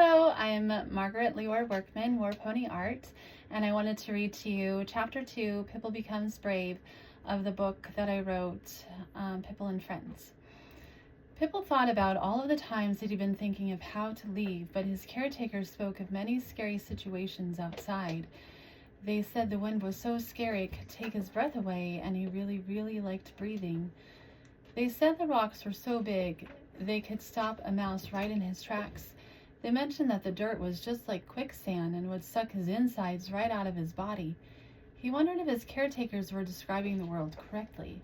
Hello, I'm Margaret, Leora Workman, Warponie-art, and I wanted to read to you Chapter 2, Pipple Becomes Brave, of the book that I wrote, Pipple and Friends. Pipple thought about all of the times that he'd been thinking of how to leave, but his caretakers spoke of many scary situations outside. They said the wind was so scary it could take his breath away, and he really liked breathing. They said the rocks were so big they could stop a mouse right in his tracks. They mentioned that the dirt was just like quicksand and would suck his insides right out of his body. He wondered if his caretakers were describing the world correctly.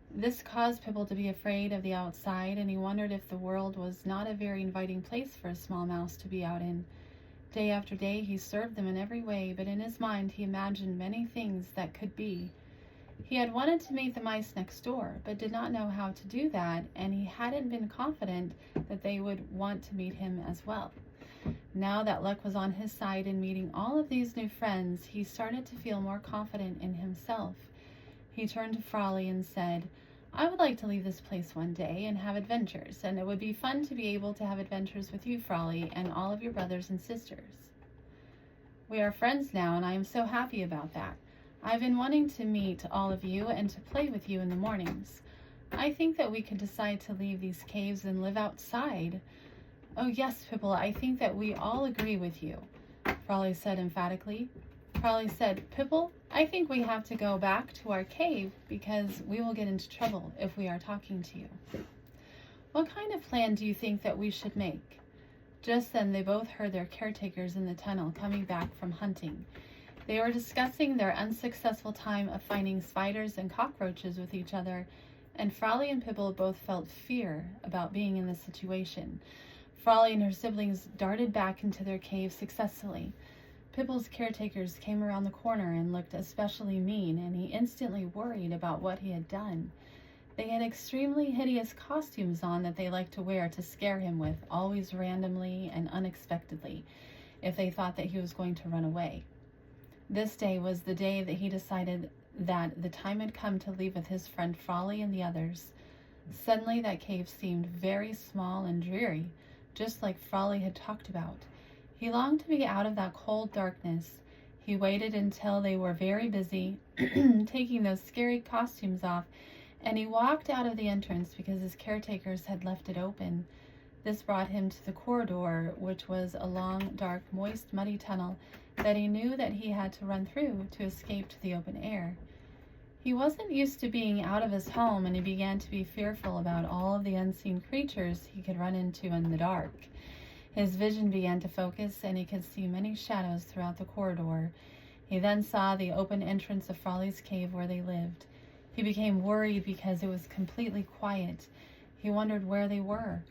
This caused Pipple to be afraid of the outside, and he wondered if the world was not a very inviting place for a small mouse to be out in. Day after day he served them in every way, but in his mind he imagined many things that could be. He had wanted to meet the mice next door, but did not know how to do that, and he hadn't been confident that they would want to meet him as well. Now that luck was on his side in meeting all of these new friends, he started to feel more confident in himself. He turned to Frolly and said, "I would like to leave this place one day and have adventures, and it would be fun to be able to have adventures with you, Frolly, and all of your brothers and sisters. We are friends now, and I am so happy about that. I've been wanting to meet all of you and to play with you in the mornings. I think that we could decide to leave these caves and live outside." "Oh yes, Pipple, I think that we all agree with you," Frolly said emphatically. Frolly said, "Pipple, I think we have to go back to our cave because we will get into trouble if we are talking to you. What kind of plan do you think that we should make?" Just then they both heard their caretakers in the tunnel coming back from hunting. They were discussing their unsuccessful time of finding spiders and cockroaches with each other, and Frolly and Pipple both felt fear about being in this situation. Frolly and her siblings darted back into their cave successfully. Pipple's caretakers came around the corner and looked especially mean, and he instantly worried about what he had done. They had extremely hideous costumes on that they liked to wear to scare him with, always randomly and unexpectedly, if they thought that he was going to run away. This day was the day that he decided that the time had come to leave with his friend Frolly and the others. Suddenly that cave seemed very small and dreary, just like Frolly had talked about. He longed to be out of that cold darkness. He waited until they were very busy taking those scary costumes off, and he walked out of the entrance because his caretakers had left it open. This brought him to the corridor, which was a long, dark, moist, muddy tunnel that he knew that he had to run through to escape to the open air. He wasn't used to being out of his home, and he began to be fearful about all of the unseen creatures he could run into in the dark. His vision began to focus, and he could see many shadows throughout the corridor. He then saw the open entrance of Frolly's cave where they lived. He became worried because it was completely quiet. He wondered where they were.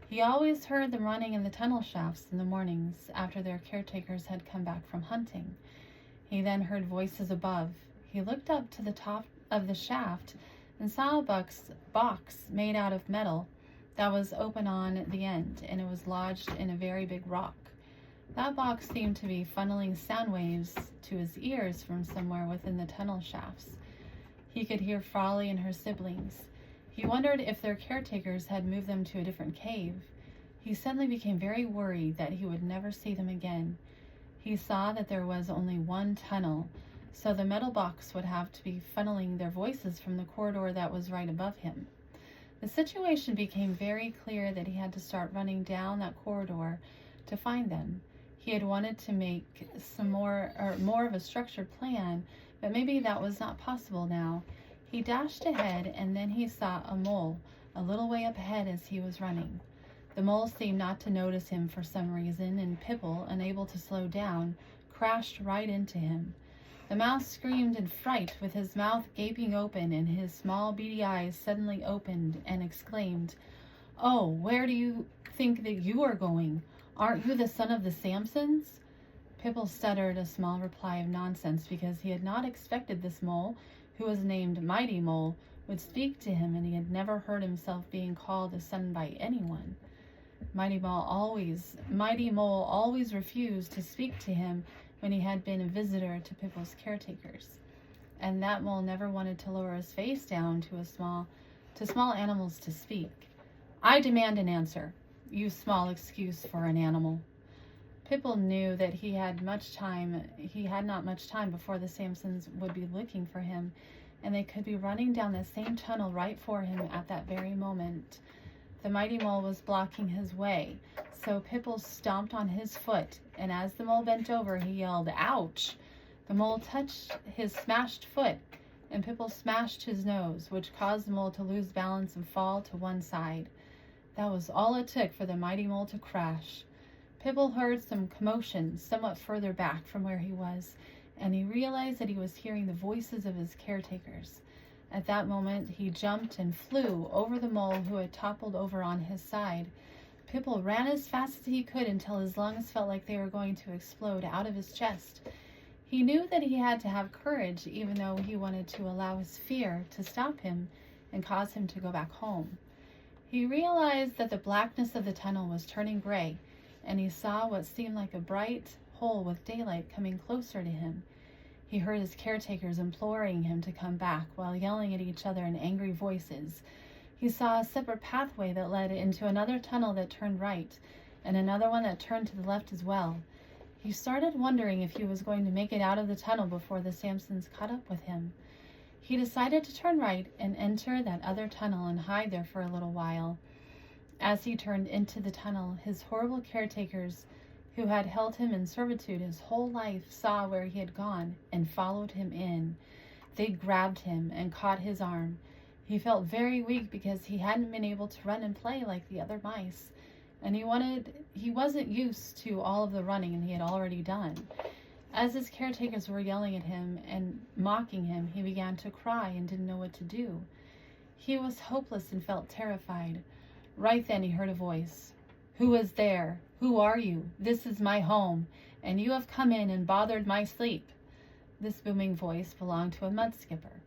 He always heard them running in the tunnel shafts in the mornings after their caretakers had come back from hunting. He then heard voices above. He looked up to the top of the shaft and saw a box made out of metal that was open on the end, and it was lodged in a very big rock. That box seemed to be funneling sound waves to his ears from somewhere within the tunnel shafts. He could hear Frolly and her siblings. He wondered if their caretakers had moved them to a different cave. He suddenly became very worried that he would never see them again. He saw that there was only one tunnel, so the metal box would have to be funneling their voices from the corridor that was right above him. The situation became very clear that he had to start running down that corridor to find them. He had wanted to make more of a structured plan, but maybe that was not possible now. He dashed ahead, and then he saw a mole a little way up ahead as he was running. The mole seemed not to notice him for some reason, and Pipple, unable to slow down, crashed right into him. The mouse screamed in fright, with his mouth gaping open, and his small beady eyes suddenly opened, and exclaimed, "Oh, where do you think that you are going? Aren't you the son of the Samsons?" Pipple stuttered a small reply of nonsense because he had not expected this mole, who was named Mighty Mole, would speak to him, and he had never heard himself being called a son by anyone. Mighty Mole always refused to speak to him when he had been a visitor to Pipple's caretakers, and that mole never wanted to lower his face down to small animals to speak. "I demand an answer. You small excuse for an animal." Pipple knew that he had not much time before the Samsons would be looking for him, and they could be running down the same tunnel right for him at that very moment. The mighty mole was blocking his way, so Pipple stomped on his foot, and as the mole bent over, he yelled, "Ouch!" The mole touched his smashed foot, and Pipple smashed his nose, which caused the mole to lose balance and fall to one side. That was all it took for the mighty mole to crash. Pipple heard some commotion somewhat further back from where he was, and he realized that he was hearing the voices of his caretakers. At that moment, he jumped and flew over the mole who had toppled over on his side. Pipple ran as fast as he could until his lungs felt like they were going to explode out of his chest. He knew that he had to have courage, even though he wanted to allow his fear to stop him and cause him to go back home. He realized that the blackness of the tunnel was turning gray, and he saw what seemed like a bright hole with daylight coming closer to him. He heard his caretakers imploring him to come back while yelling at each other in angry voices. He saw a separate pathway that led into another tunnel that turned right, and another one that turned to the left as well. He started wondering if he was going to make it out of the tunnel before the Samsons caught up with him. He decided to turn right and enter that other tunnel and hide there for a little while. As he turned into the tunnel, his horrible caretakers, who had held him in servitude his whole life, saw where he had gone and followed him in. They grabbed him and caught his arm. He felt very weak because he hadn't been able to run and play like the other mice, and he wasn't used to all of the running he had already done. As his caretakers were yelling at him and mocking him, he began to cry and didn't know what to do. He was hopeless and felt terrified. Right then he heard a voice. "Who is there? Who are you? This is my home, and you have come in and bothered my sleep." This booming voice belonged to a mud skipper.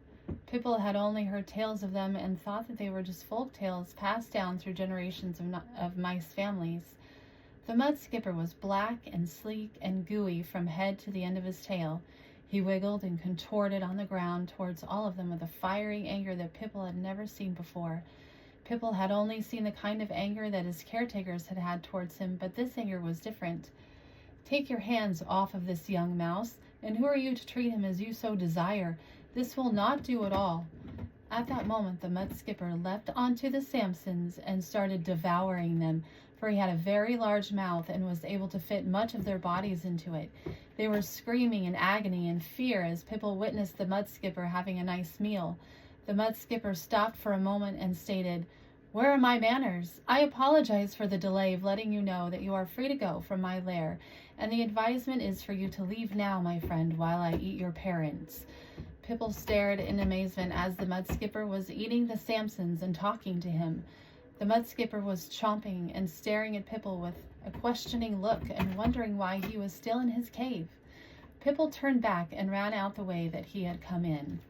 Pipple had only heard tales of them and thought that they were just folk tales passed down through generations of mice families. The mud skipper was black and sleek and gooey from head to the end of his tail. He wiggled and contorted on the ground towards all of them with a fiery anger that Pipple had never seen before. Pipple had only seen the kind of anger that his caretakers had had towards him, but this anger was different. "Take your hands off of this young mouse, and who are you to treat him as you so desire? This will not do at all." At that moment, the mud skipper leapt onto the Samsons and started devouring them, for he had a very large mouth and was able to fit much of their bodies into it. They were screaming in agony and fear as Pipple witnessed the mud skipper having a nice meal. The mud skipper stopped for a moment and stated, "Where are my manners? I apologize for the delay of letting you know that you are free to go from my lair, and the advisement is for you to leave now, my friend, while I eat your parents." Pipple stared in amazement as the mud skipper was eating the Samsons and talking to him. The mud skipper was chomping and staring at Pipple with a questioning look and wondering why he was still in his cave. Pipple turned back and ran out the way that he had come in.